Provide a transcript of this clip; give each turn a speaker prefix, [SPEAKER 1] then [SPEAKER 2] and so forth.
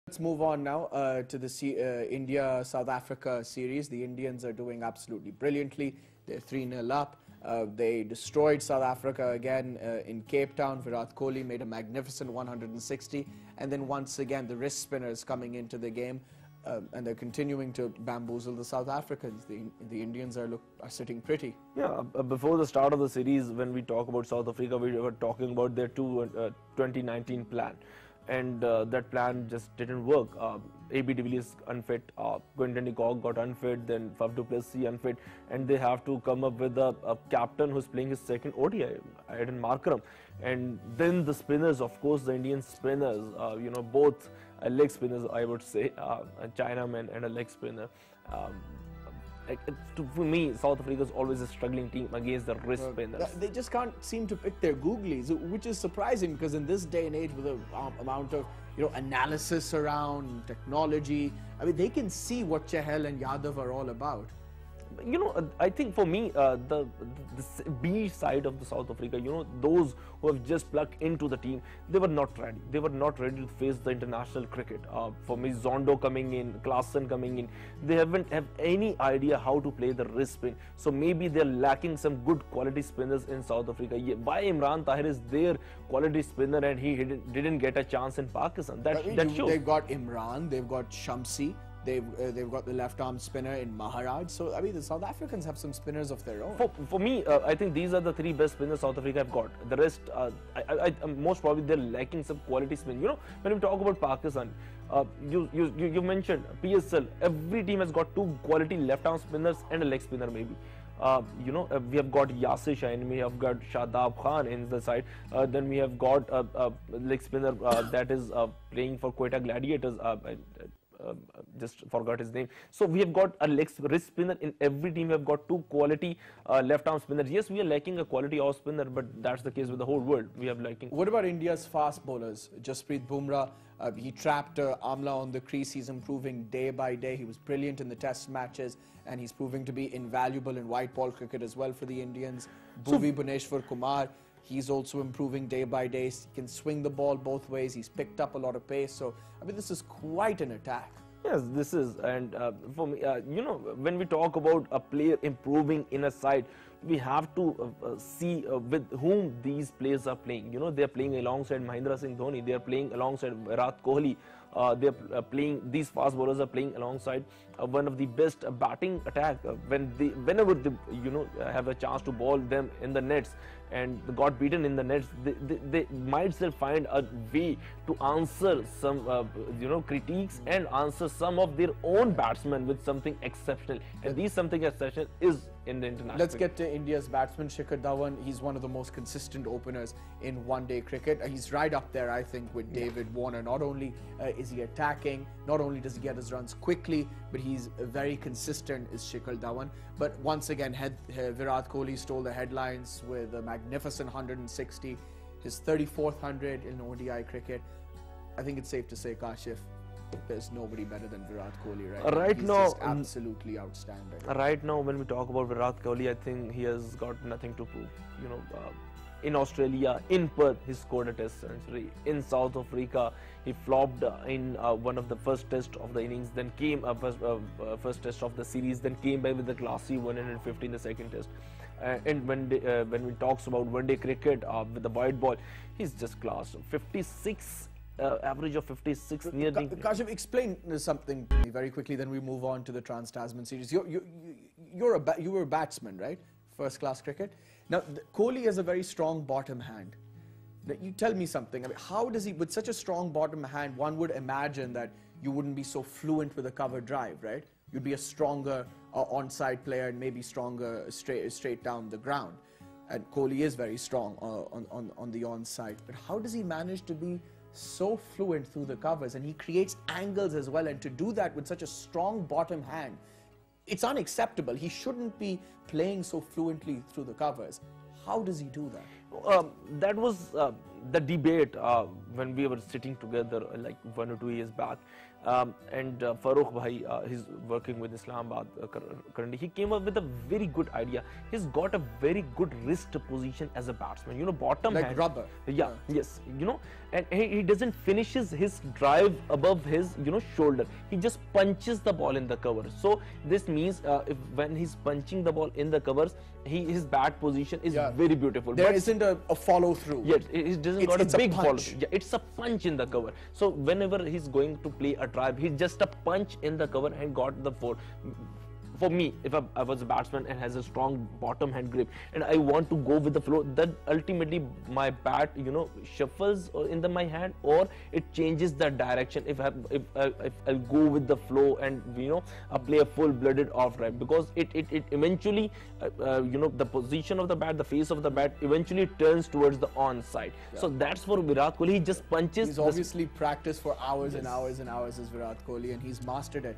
[SPEAKER 1] Let's move on now to the India-South Africa series. The Indians are doing absolutely brilliantly. They're 3-0 up. They destroyed South Africa again in Cape Town. Virat Kohli made a magnificent 160. And then once again, the wrist spinners coming into the game. And they're continuing to bamboozle the South Africans. The Indians are sitting pretty.
[SPEAKER 2] Yeah, before the start of the series, when we talk about South Africa, we were talking about their 2019 plan. And that plan just didn't work. AB de Villiers unfit, Quinton de Kock got unfit, then Faf du Plessis unfit, and they have to come up with a captain who's playing his second ODI, Aiden Markram. And then the spinners, of course, the Indian spinners, both leg spinners, I would say, a Chinaman and a leg spinner. For me, South Africa is always a struggling team against the wrist spinners.
[SPEAKER 1] They just can't seem to pick their googlies, which is surprising because in this day and age, with the amount of analysis around technology, I mean, they can see what Chahal and Yadav are all about.
[SPEAKER 2] I think for me, the B side of the South Africa, those who have just plugged into the team, they were not ready. They were not ready to face the international cricket. For me, Zondo coming in, Klaassen coming in, they haven't have any idea how to play the wrist spin. So maybe they're lacking some good quality spinners in South Africa. Why Imran Tahir is their quality spinner and he didn't get a chance in Pakistan? That shows.
[SPEAKER 1] They've got Imran, they've got Shamsi. They've got the left-arm spinner in Maharaj. So, I mean, the South Africans have some spinners of their own.
[SPEAKER 2] For me, I think these are the three best spinners South Africa have got. The rest, most probably, they're lacking some quality spin. When we talk about Pakistan, you mentioned PSL. Every team has got two quality left-arm spinners and a leg spinner, maybe. We have got Yasir Shaheen, we have got Shadab Khan in the side, then we have got a leg spinner that is playing for Quetta Gladiators. Just forgot his name. So we have got a wrist spinner in every team. We have got two quality left-arm spinners. Yes, we are lacking a quality off spinner, but that's the case with the whole world. We have lacking.
[SPEAKER 1] What about India's fast bowlers? Jasprit Bumrah, he trapped Amla on the crease. He's improving day by day. He was brilliant in the test matches, and he's proving to be invaluable in white ball cricket as well for the Indians. Bhuvi Bhuneshwar Kumar, he's also improving day by day. He can swing the ball both ways. He's picked up a lot of pace. So, I mean, this is quite an attack.
[SPEAKER 2] Yes, this is. And for me, when we talk about a player improving in a side, we have to see with whom these players are playing. They are playing alongside Mahendra Singh Dhoni. They are playing alongside Virat Kohli. These fast bowlers are playing alongside one of the best batting attack. Whenever they have a chance to bowl them in the nets and got beaten in the nets, they might still find a way to answer some critiques and answer some of their own batsmen with something exceptional. And these something exceptional is in the international.
[SPEAKER 1] Let's get to India's batsman Shikhar Dhawan. He's one of the most consistent openers in one-day cricket. He's right up there, I think, with David Warner. Not only is he attacking, not only does he get his runs quickly, but he's very consistent is Shikhar Dhawan. But once again, Virat Kohli stole the headlines with a magnificent 160, his 34th 100 in ODI cricket. I think it's safe to say, Kashif, there's nobody better than Virat Kohli
[SPEAKER 2] right now.
[SPEAKER 1] He's just absolutely outstanding.
[SPEAKER 2] Right now, when we talk about Virat Kohli, I think he has got nothing to prove. In Australia, in Perth, he scored a test century. In South Africa, he flopped in one of the first test of the innings, then came first test of the series, then came back with a classy 150 in the second test. And when we talks about one-day cricket with the white ball, he's just class. 56. Average of 56 near the...
[SPEAKER 1] Kashif, explain something to me very quickly, then we move on to the Trans-Tasman series. You were a batsman, right? First-class cricket. Now, Kohli has a very strong bottom hand. Now, you tell me something. I mean, how does he, with such a strong bottom hand, one would imagine that you wouldn't be so fluent with a cover drive, right? You'd be a stronger onside player and maybe stronger straight down the ground. And Kohli is very strong on the onside. But how does he manage to be so fluent through the covers, and he creates angles as well, and to do that with such a strong bottom hand, it's unacceptable. He shouldn't be playing so fluently through the covers. How does he do that?
[SPEAKER 2] That was the debate when we were sitting together like 1 or 2 years back, and Farooq Bhai, he's working with Islamabad currently. He came up with a very good idea. He's got a very good wrist position as a batsman. You know, bottom
[SPEAKER 1] like
[SPEAKER 2] hand.
[SPEAKER 1] rubber.
[SPEAKER 2] Yeah, yes. You know, and he doesn't finishes his drive above his shoulder. He just punches the ball in the cover. So this means if when he's punching the ball in the covers, his bat position is very beautiful.
[SPEAKER 1] There isn't a follow through.
[SPEAKER 2] Yes, it doesn't got a big follow.
[SPEAKER 1] Punch.
[SPEAKER 2] Yeah, it's a punch in the cover. So whenever he's going to play a drive, he's just a punch in the cover and got the four. For me, if I was a batsman and has a strong bottom hand grip and I want to go with the flow, then ultimately my bat, shuffles in my hand, or it changes the direction if I'll go with the flow and I play a full-blooded off drive, because it eventually the position of the bat, the face of the bat eventually turns towards the on side. So that's for Virat Kohli. He just punches.
[SPEAKER 1] He's obviously practiced for hours and hours and hours as Virat Kohli, and he's mastered it.